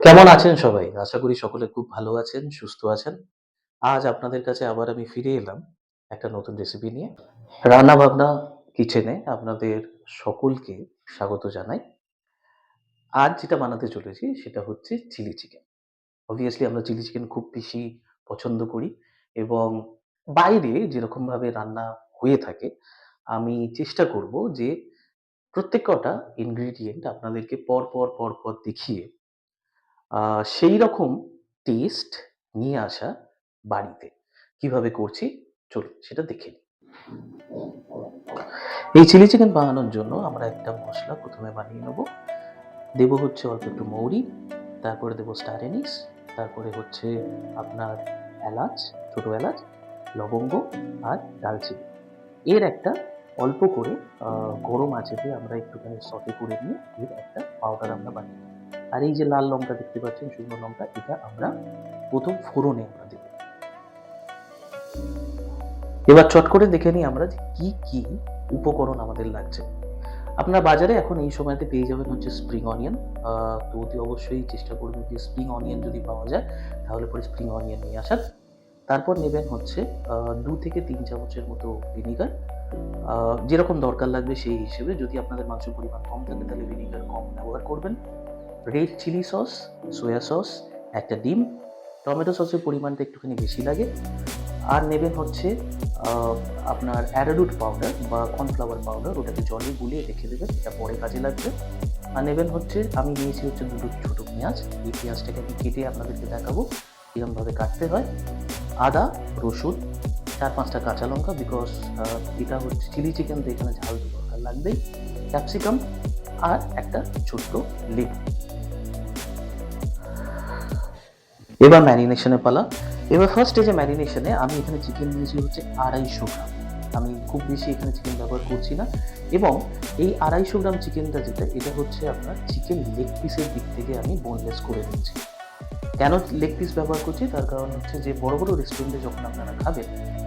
কেমন আছেন সবাই? আশা করি সকলে খুব ভালো আছেন, সুস্থ আছেন। আজ আপনাদের কাছে আবার আমি ফিরে এলাম একটা নতুন রেসিপি নিয়ে। রান্না-বান্না কিচেনে আপনাদের সকলকে স্বাগত জানাই। আজ যেটা বানাতে চলেছি সেটা হচ্ছে চিলি চিকেন। obviously আমরা চিলি চিকেন খুব বেশি পছন্দ করি এবং বাইরে যেরকমভাবে রান্না হয়ে থাকে, আমি চেষ্টা করব যে প্রত্যেক কটা ingredient আপনাদেরকে পর পর দেখিয়ে আ সেইরকম টেস্ট নিয়ে আসা বাড়িতে। কিভাবে করছি চলুন সেটা দেখে নিই। এই চিলি চিকেন বানানোর জন্য আমরা একটা মসলা ১ম এ বানিয়ে নেব। দেব হচ্ছে অল্প একটু মৌরি, তারপরে দেব স্টার অ্যানিস, তারপরে হচ্ছে আপনার এলাচ, ছোট এলাচ, লবঙ্গ আর দারচিনি। এর একটা অল্প করে আ গরম আঁচেতে আমরা একটুখানি সটে করে নিয়ে এর একটা পাউডার আমরা বানিয়ে নেব। আর এই যে লাল লঙ্কা দেখতে পাচ্ছেন, শুকনো লঙ্কা, এটা আমরা ১ম ফোড়নে আমরা দেব। এবার চট করে দেখে নিই আমরা যে কি উপকরণ আমাদের লাগছে। আপনার বাজারে এখন এই সময়তে পেয়ে যাবেন হচ্ছে স্প্রিং অনিয়ন। আ তো অতি অবশ্যই চেষ্টা করবেন যে স্প্রিং অনিয়ন যদি পাওয়া যায় তাহলে পরে স্প্রিং অনিয়ন নিয়ে আসার। তারপর নেবেন হচ্ছে ২ থেকে ৩ চামচের মতো ভিনিগার। আ যেরকম দরকার লাগবে সেই হিসেবে। যদি আপনাদের মাংসের পরিমাণ কম থাকে তাহলে ভিনিগার কম ব্যবহার করবেন। Red chilli sauce, soya sauce, একটা ডিম, টমেটো সসের পরিমাণটা একটুখানি বেশি লাগে। আর নেবেন হচ্ছে আ আপনার অ্যারারুট পাউডার বা কর্নফ্লাওয়ার পাউডার, ওটাকে জলে গুলিয়ে রেখে দেবেন, এটা পরে কাজে লাগবে। আর নেবেন হচ্ছে, আমি নিয়েছি হচ্ছে ২ টো ছোট পেঁয়াজ। এই পেঁয়াজটাকে আমি কেটে আপনাদেরকে দেখাবো কিরমভাবে কাটতে হয়। আদা, রসুন, ৪-৫ টা কাঁচা লঙ্কা, বিকজ এটা হচ্ছে চিলি চিকেন, তো এখানে ঝাল তো দরকার লাগবেই। ক্যাপসিকাম আর একটা ছোট্ট লেবু। এবার ম্যারিনেশনের পালা। এবার ফার্স্ট এই যে ম্যারিনেশনে আমি এখানে চিকেন নিয়েছি হচ্ছে ২৫০ গ্রাম। আমি খুব বেশি এখানে চিকেন ব্যবহার করছি না এবং এই ২৫০ গ্রাম চিকেনটা যেটা, এটা হচ্ছে আপনার চিকেন লেগ পিসের দিক থেকে আমি বোনলেস করে নিয়েছি। কেন লেগ পিস ব্যবহার করছি? তার কারণ হচ্ছে যে বড় রেস্টুরেন্টে যখন আপনারা খাবেন,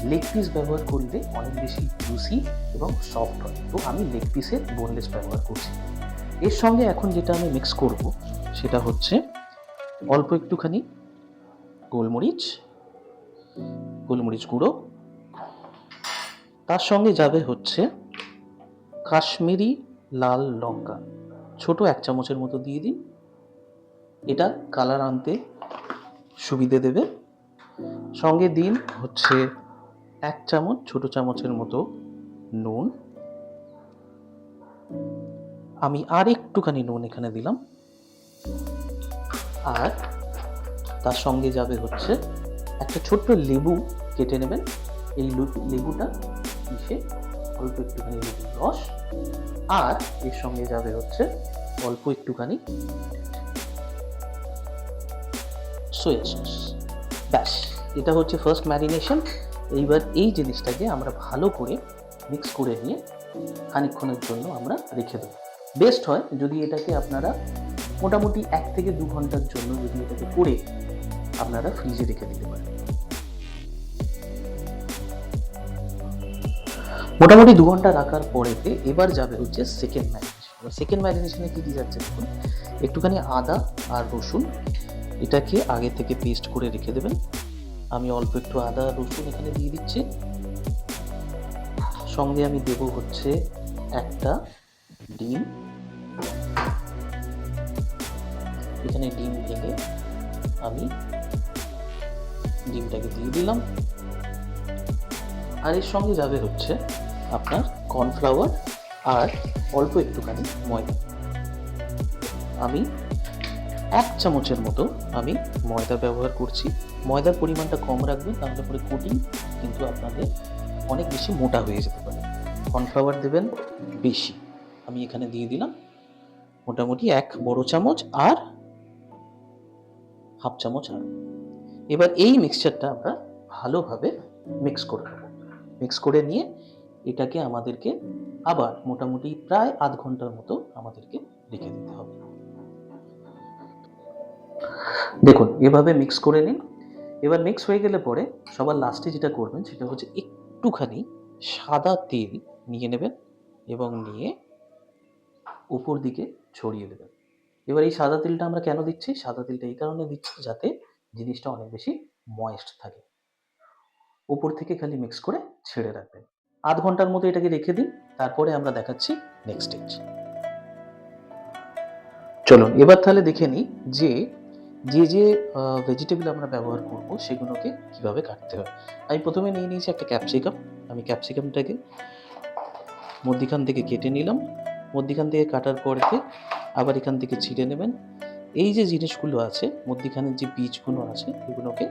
লেগ পিস ব্যবহার করলে অনেক বেশি জুসি এবং সফট হয়। তো আমি লেগ পিসের বোনলেস ব্যবহার করছি। এর সঙ্গে এখন যেটা আমি মিক্স করব সেটা হচ্ছে অল্প একটুখানি গোলমরিচ, গোলমরিচ গুঁড়ো, তার সঙ্গে যাবে হচ্ছে কাশ্মীরি লাল লঙ্কা, ছোট ১ চামচের মতো দিয়ে দিন। এটা কালার আনতে সুবিধে দেবে। সঙ্গে দিন হচ্ছে ১ চামচ, ছোট চামচের মতো নুন। আমি আর একটুখানি নুন এখানে দিলাম। আর তার সঙ্গে যাবে হচ্ছে একটা ছোট্ট লেবু কেটে নেবেন। এই লেবুটা মিশে অল্প একটুখানি লেবুর রস, আর এর সঙ্গে যাবে হচ্ছে অল্প একটুখানি সোয়া সস। ব্যাস, এটা হচ্ছে ফার্স্ট ম্যারিনেশন। এইবার এই জিনিসটাকে আমরা ভালো করে মিক্স করে নিয়ে খানিকক্ষণের জন্য আমরা রেখে দেবো। বেস্ট হয় যদি এটাকে আপনারা মোটামুটি ১ থেকে ২ ঘন্টার জন্য যদি এটাকে করে আপনারা ফ্রিজে রেখে দিতে পারেন। মোটামুটি ২ ঘন্টা রাখার পরেতে এবার যাবে হচ্ছে সেকেন্ড ম্যারিনেশন। এবার সেকেন্ড ম্যারিনেশনে কি যাচ্ছে দেখুন, একটুখানি আদা আর রসুন, এটাকে আগে থেকে পেস্ট করে রেখে দেবেন। আমি অল্প একটু আদা রসুন এখানে দিয়ে দিচ্ছি। সঙ্গে আমি দেব হচ্ছে একটা ডিম। এখানে ডিম ভেঙে আমি ডিমটাকে দিয়ে দিলাম। আর এর সঙ্গে যাবে হচ্ছে আপনার কর্নফ্লাওয়ার আর অল্প একটুখানি ময়দা। আমি ১ চামচের মতো আমি ময়দা ব্যবহার করছি। ময়দার পরিমাণটা কম রাখবেন, তাহলে পরে কোটিং কিন্তু আপনাদের অনেক বেশি মোটা হয়ে যেতে পারে। কর্নফ্লাওয়ার দেবেন বেশি। আমি এখানে দিয়ে দিলাম মোটামুটি ১ বড় চামচ আর হাফ চামচ আরও। এবার এই মিক্সচারটা আমরা ভালোভাবে মিক্স করে নেব। মিক্স করে নিয়ে এটাকে আমাদেরকে আবার মোটামুটি প্রায় ০.৫ ঘন্টার মতো আমাদেরকে রেখে দিতে হবে। দেখুন এভাবে মিক্স করে নিন। এবার মিক্স হয়ে গেলে পরে সবার লাস্টে যেটা করবেন সেটা হচ্ছে একটুখানি সাদা তেল নিয়ে নেবেন এবং নিয়ে উপর দিকে ছড়িয়ে দেবেন। এবার এই সাদা তেলটা আমরা কেন দিচ্ছি? সাদা তেলটা এই কারণে দিচ্ছি যাতে জিনিসটা অনেক বেশি ময়েস্ট থাকে। উপর থেকে খালি মিক্স করে ছেড়ে রাখবেন। আধ ঘন্টার মতো এটাকে রেখে দিন, তারপরে আমরা দেখাচ্ছি নেক্সট স্টেজ। চলুন এবার তাহলে দেখে নিই যে যে ভেজিটেবল আমরা ব্যবহার করব সেগুলোকে কিভাবে কাটতে হয়। আমি প্রথমে নিয়ে নিয়েছি একটা ক্যাপসিকাম। আমি ক্যাপসিকামটাকে মধ্যিখান থেকে কেটে নিলাম। মধ্যিখান থেকে কাটার পরেতে আবার এখান থেকে ছিঁড়ে নেবেন। এই যে জিনিসগুলো আছে, মধ্যিখানের যে বীজগুলো আছে, এগুলোকে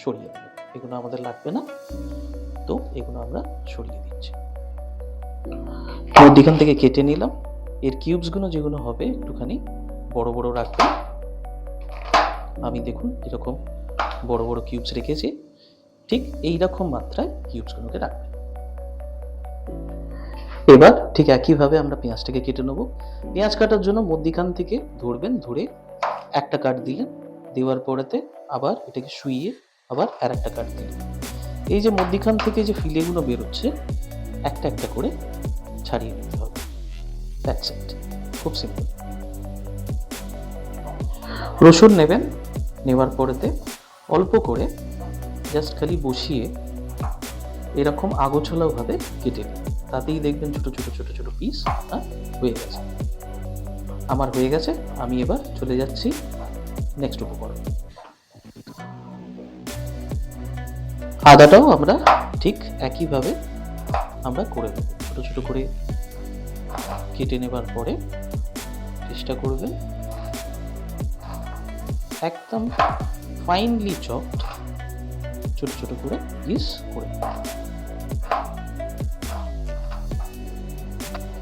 সরিয়ে দেবেন। এগুলো আমাদের লাগবে না, তো এগুলো আমরা সরিয়ে দিচ্ছি। মধ্যিখান থেকে কেটে নিলাম। এর কিউবসগুলো যেগুলো হবে একটুখানি বড় বড় রাখবেন। আমি দেখুন এরকম বড় বড় কিউবস রেখেছি। ঠিক এইরকম মাত্রায় কিউবসগুলোকে রাখবেন। এবার ঠিক একইভাবে আমরা পেঁয়াজটাকে কেটে নেব। পেঁয়াজ কাটার জন্য মধ্যিখান থেকে ধরবেন, ধরে একটা কাট দিলেন, দেওয়ার পরেতে আবার এটাকে শুইয়ে আবার আর একটা কাট দিলেন। এই যে মধ্যিখান থেকে যে ফিলেগুলো বেরোচ্ছে, একটা একটা করে ছাড়িয়ে নিতে হবে। দ্যাটস ইট, খুব সিম্পল। রসুন নেবেন, নেওয়ার পরেতে অল্প করে জাস্ট খালি বসিয়ে এরকম আগোছালোভাবে কেটে নিন। তাতেই দেখবেন ছোট ছোট ছোট ছোট পিস হয়ে গেছে। আমার হয়ে গেছে। আমি এবার চলে যাচ্ছি নেক্সট উপকরণ। আদাটাও আমরা ঠিক একইভাবে আমরা করে নেব। ছোট ছোট করে কেটে নেবার পরে চেষ্টা করবেন একদম ফাইনলি চপড ছোট ছোট করে পিস করে।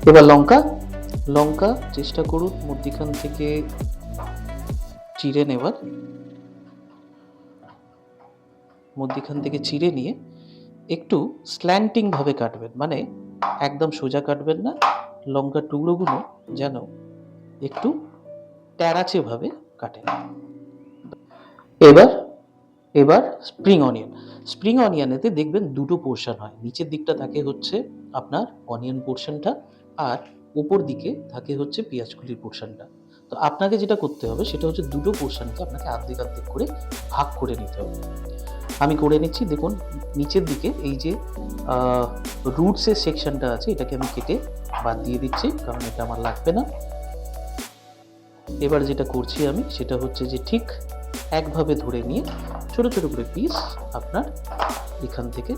এবার লঙ্কা চেষ্টা করুন মধ্যিখান থেকে চিড়ে নেবার। মধ্যিখান থেকে চিড়ে নিয়ে একটু স্ল্যান্টিং ভাবে কাটবেন, মানে একদম সোজা কাটবেন না। লঙ্কার টুকরোগুলো যেন একটু ট্যাড়াচে ভাবে কাটেন। এবার স্প্রিং অনিয়নেতে দেখবেন দুটো পোর্শন হয়। নিচের দিকটা থাকে হচ্ছে আপনার অনিয়ন পোর্শনটা, আর উপর দিকে থাকে হচ্ছে পেঁয়াজকুলির পোর্শনটা। তো আপনাকে যেটা করতে হবে সেটা হচ্ছে দুটো পোর্শনকে আপনাকে অর্ধেক অর্ধেক করে ভাগ করে নিতে হবে। আমি করে নিচ্ছি। দেখুন নিচের দিকে এই যে রুটসের সেকশনটা আছে, এটাকে আমি কেটে বাদ দিয়ে দিচ্ছি, কারণ এটা আমার লাগবে না। এবার যেটা করছি আমি সেটা হচ্ছে যে ঠিক একভাবে ধরে নিয়ে ছোট ছোট করে পিস আপনার এখান থেকে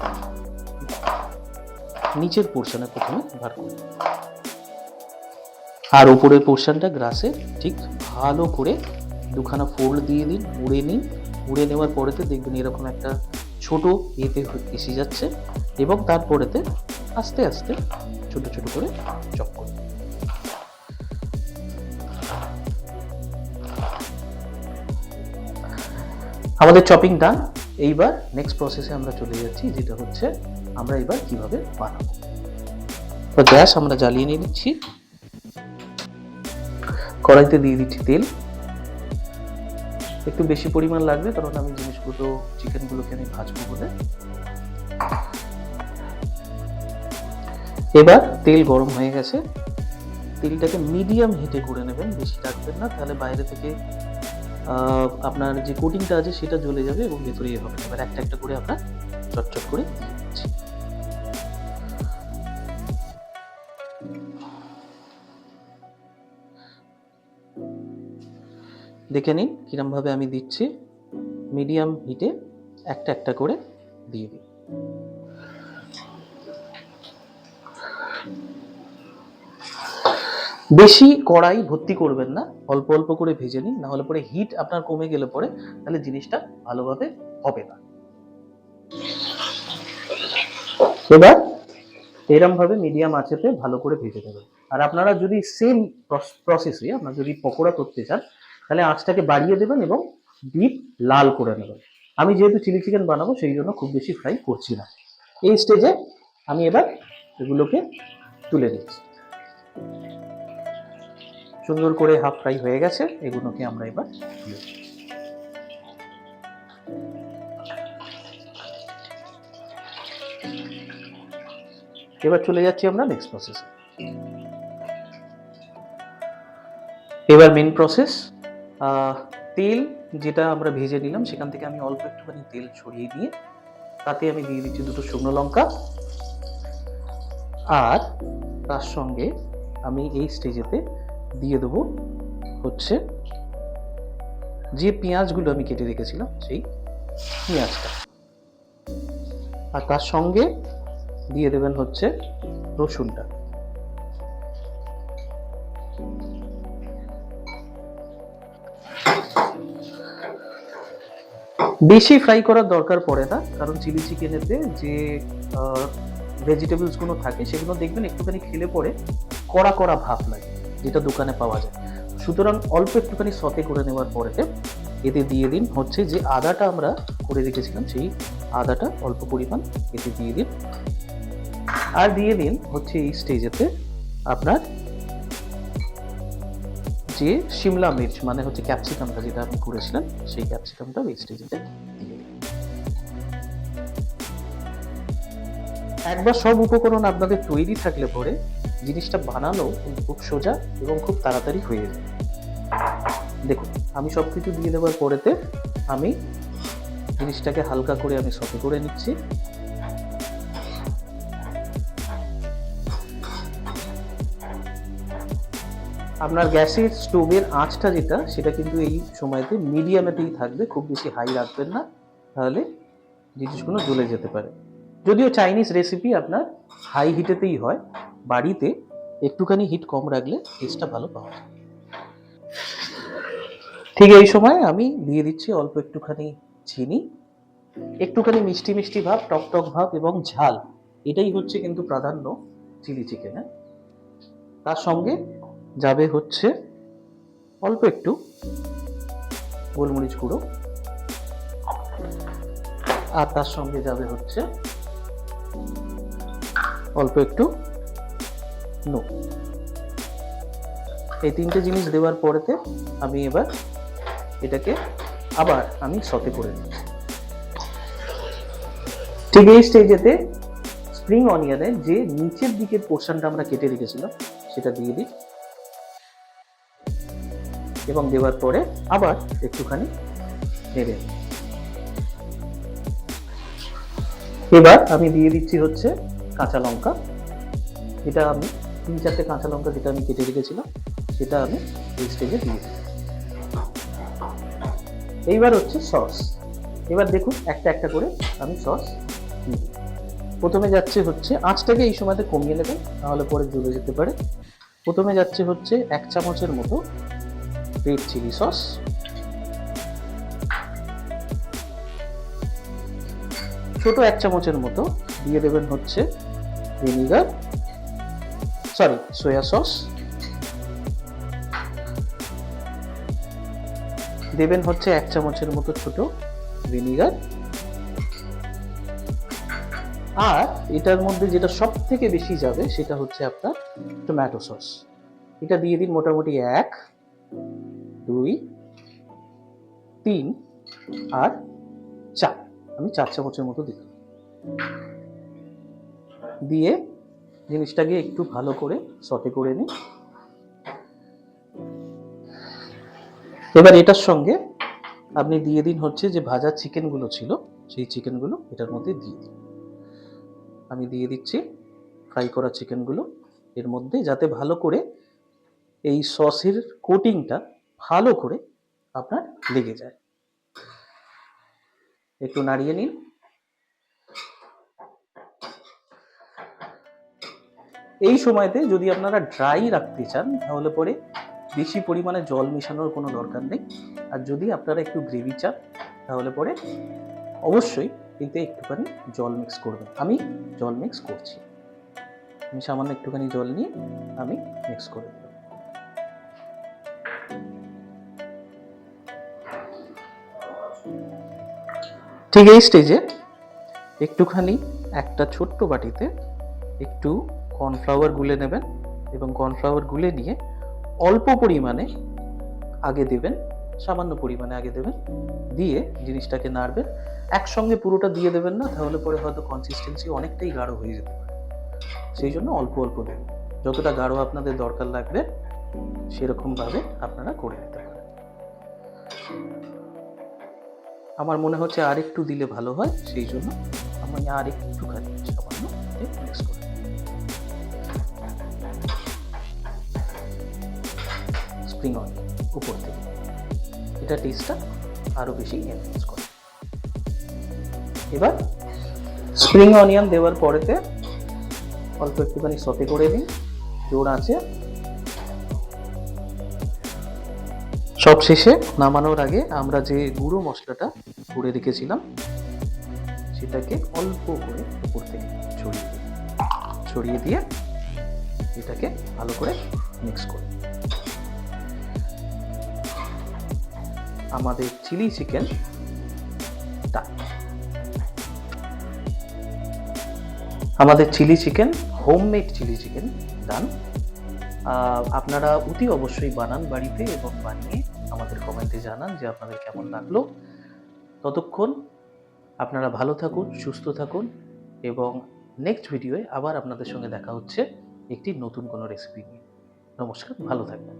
নিচের পোর্শনে প্রথমে বার করুন, আর উপরের পোর্শনটা গ্রাসে ঠিক ভালো করে দুখানা ফোল্ড দিয়ে দিন, মুড়ে নিন। মুড়ে নেওয়ার পরেতে দেখবেন এরকম একটা ছোট এতে এসে যাচ্ছে, এবং তারপরেতে আস্তে আস্তে ছোট ছোট করে চপ করুন। আমাদের চপিং ডান। এইবার নেক্সট প্রসেসে আমরা চলে যাচ্ছি, যেটা হচ্ছে আমরা এবার কিভাবে বানাবো। তো গ্যাস আমরা জ্বালিয়ে নিয়ে নিচ্ছি। কড়াইতে দিয়ে দিচ্ছি তেল। একটু বেশি পরিমাণ লাগবে, কারণ আমি জিনিসগুলো চিকেনগুলোকে আমি ভাজবো বলে। এবার তেল গরম হয়ে গেছে। তেলটাকে মিডিয়াম হিটে করে নেবেন, বেশি রাখবেন না, তাহলে বাইরে থেকে আপনার যে কোটিংটা আছে সেটা জ্বলে যাবে এবং ভেতরে হবে। এবার একটা একটা করে আমরা চটচট করে দিয়ে দিচ্ছি। দেখে নিন কিরম ভাবে আমি দিচ্ছি। মিডিয়াম হিটে একটা একটা করে দিয়ে দিই। বেশি কড়াই ভর্তি করবেন না, অল্প অল্প করে ভেজে নিন, না হলে পরে হিট আপনার কমে গেলে পরে তাহলে জিনিসটা ভালোভাবে হবে না। এবার এরম ভাবে মিডিয়াম আঁচেতে ভালো করে ভেজে নেবেন। আর আপনারা যদি সেম প্রসেসে আপনারা যদি পকোড়া করতে চান, তাহলে আঁচটাকে বাড়িয়ে দেবেন এবং ডিপ লাল করে নেবেন। আমি যেহেতু চিলি চিকেন বানাবো সেই জন্য খুব বেশি ফ্রাই করছি না। এই স্টেজে আমি এবার এগুলোকে তুলে নিচ্ছি। সুন্দর করে হাফ ফ্রাই হয়ে গেছে, এগুলোকে আমরা এবার তুলে নিচ্ছি। এবার চলে যাচ্ছি আমরা নেক্সট প্রসেসে। এবার মেন প্রসেস, তেল যেটা আমরা ভেজে নিলাম সেখান থেকে আমি অল্প একটুখানি তেল ছড়িয়ে দিয়ে তাতে আমি দিয়ে দিচ্ছি 2টো শুকনো লঙ্কা, আর তার সঙ্গে আমি এই স্টেজেতে দিয়ে দেবো হচ্ছে যে পেঁয়াজগুলো আমি কেটে রেখেছিলাম সেই পেঁয়াজটা, আর তার সঙ্গে দিয়ে দেবেন হচ্ছে রসুনটা। বেশি ফ্রাই করার দরকার পড়ে না, কারণ চিলি চিকেনেতে যে ভেজিটেবলস গুলো থাকে সেগুলো দেখবেন একটুখানি খেলে পরে কড়া কড়া ভাব লাগে, যেটা দোকানে পাওয়া যায়। সুতরাং অল্প একটুখানি সতে করে নেওয়ার পরেতে এতে দিয়ে দিন হচ্ছে যে আদাটা আমরা করে রেখেছিলাম, সেই আদাটা অল্প পরিমাণ এতে দিয়ে দিন, আর দিয়ে দিন হচ্ছে এই স্টেজেতে আপনার যে শিমলা মির্চ মানে হচ্ছে ক্যাপসিকামটা যেটা আপনি করেছিলেন সেই ক্যাপসিকামটা এই স্টেজেতে দিয়ে দিন। একবার সব উপকরণ আপনাদের তৈরি থাকলে পরে জিনিসটা বানানো কিন্তু খুব সোজা এবং খুব তাড়াতাড়ি হয়ে যায়। দেখুন আমি সবকিছু দিয়ে দেওয়ার পরেতে আমি জিনিসটাকে হালকা করে আমি সতে করে নিচ্ছি। আপনার গ্যাসের স্টোভের আঁচটা যেটা সেটা কিন্তু এই সময়তে মিডিয়ামেতেই থাকবে, খুব বেশি হাই রাখবেন না, তাহলে জিনিসগুলো জ্বলে যেতে পারে। যদিও চাইনিজ রেসিপি আপনার হাই হিটেতেই হয়, বাড়িতে একটুখানি হিট কম রাখলে টেস্টটা ভালো পাওয়া যায়। ঠিক এই সময় আমি দিয়ে দিচ্ছি অল্প একটুখানি চিনি, একটুখানি মিষ্টি মিষ্টি ভাব, টক টক ভাব এবং ঝাল, এটাই হচ্ছে কিন্তু প্রাধান্য চিলি চিকেনে। তার সঙ্গে যাবে হচ্ছে অল্প একটু গোলমরিচ গুঁড়ো, আর তার সঙ্গে যাবে হচ্ছে অল্প একটু নুন। এই তিনটে জিনিস দেওয়ার পরেতে আমি এবার এটাকে আবার আমি সতে করে নিচ্ছি। ঠিক এই স্টেজেতে স্প্রিং অনিয়নের যে নিচের দিকের পোর্শনটা আমরা কেটে রেখেছিলাম সেটা দিয়ে দিই, এবং দেওয়ার পরে আবার একটুখানি নেড়ে নিই। এবার আমি দিয়ে দিচ্ছি হচ্ছে কাঁচা লঙ্কা, এটা আমি 3-4টে কাঁচা লঙ্কা যেটা আমি কেটে রেখেছিলাম সেটা আমি এই স্টেজে দিয়ে দিই। এইবার হচ্ছে সস, এবার দেখুন একটা একটা করে আমি সস নিই। প্রথমে যাচ্ছে হচ্ছে, আঁচটাকে এই সময়তে কমিয়ে নেবেন নাহলে পরে জ্বলে যেতে পারে। প্রথমে যাচ্ছে হচ্ছে 1 চামচের মতো রেড চিলি সস, ছোট 1 চামচের মতো দিয়ে দেবেন হচ্ছে সোয়া সস, দেবেন হচ্ছে 1 চামচের মতো ছোট ভিনিগার, আর এটার মধ্যে যেটা সব থেকে বেশি যাবে সেটা হচ্ছে আপনার টমেটো সস। এটা দিয়ে দিন মোটামুটি 1, 2, 3 আর 4, আমি 4 চামচের মতো দিলাম। দিয়ে জিনিসটাকে একটু ভালো করে সতে করে নিই। এবার এটার সঙ্গে আপনি দিয়ে দিন হচ্ছে যে ভাজা চিকেনগুলো ছিল সেই চিকেনগুলো এটার মধ্যে দিয়ে দিন। আমি দিয়ে দিচ্ছি ফ্রাই করা চিকেনগুলো এর মধ্যে, যাতে ভালো করে এই সসের কোটিংটা ভালো করে আপনার লেগে যায়। একটু নাড়িয়ে নিন। এই সময়তে যদি আপনারা ড্রাই রাখতে চান তাহলে পরে বেশি পরিমাণে জল মেশানোর কোনো দরকার নেই, আর যদি আপনারা একটু গ্রেভি চান তাহলে পরে অবশ্যই এতে একটুখানি জল মিক্স করবেন। আমি জল মিক্স করছি, আমি সামান্য একটুখানি জল নিয়ে আমি মিক্স করে দেব। ঠিক এই স্টেজে একটুখানি একটা ছোট্ট বাটিতে একটু কর্নফ্লাওয়ার গুলে নেবেন, এবং কর্নফ্লাওয়ার গুলে নিয়ে অল্প পরিমাণে আগে দেবেন, সামান্য পরিমাণে আগে দেবেন, দিয়ে জিনিসটাকে নাড়বেন। একসঙ্গে পুরোটা দিয়ে দেবেন না, তাহলে পরে হয়তো কনসিস্টেন্সি অনেকটাই গাঢ় হয়ে যেতে পারে, সেই জন্য অল্প অল্প দেবেন। যতটা গাঢ় আপনাদের দরকার লাগবে সেরকমভাবে আপনারা করে নিতে পারেন। আমার মনে হচ্ছে আর একটু দিলে ভালো হয়, সেই জন্য আমি আর একটুখানি সামান্য মিক্স করে স্প্রিং অনিয়ন উপর থেকে, এটা টেস্টটা আরও বেশি এনহ্যান্স করে। এবার স্প্রিং অনিয়ন দেওয়ার পরেতে অল্প একটুখানি সতে করে দিন জোর আঁচে। সব শেষে নামানোর আগে আমরা যে গুঁড়ো মশলাটা করে রেখেছিলাম সেটাকে অল্প করে উপর থেকে ছড়িয়ে দিয়ে এটাকে ভালো করে মিক্স করে আমাদের chilli chicken homemade chilli chicken done. আপনারা অতি অবশ্যই বানান বাড়িতে এবং বানিয়ে আমাদের কমেন্টে জানান যে আপনাদের কেমন লাগলো। ততক্ষণ আপনারা ভালো থাকুন, সুস্থ থাকুন এবং নেক্সট ভিডিওয়ে আবার আপনাদের সঙ্গে দেখা হচ্ছে একটি নতুন কোনো রেসিপি নিয়ে। নমস্কার, ভালো থাকবেন।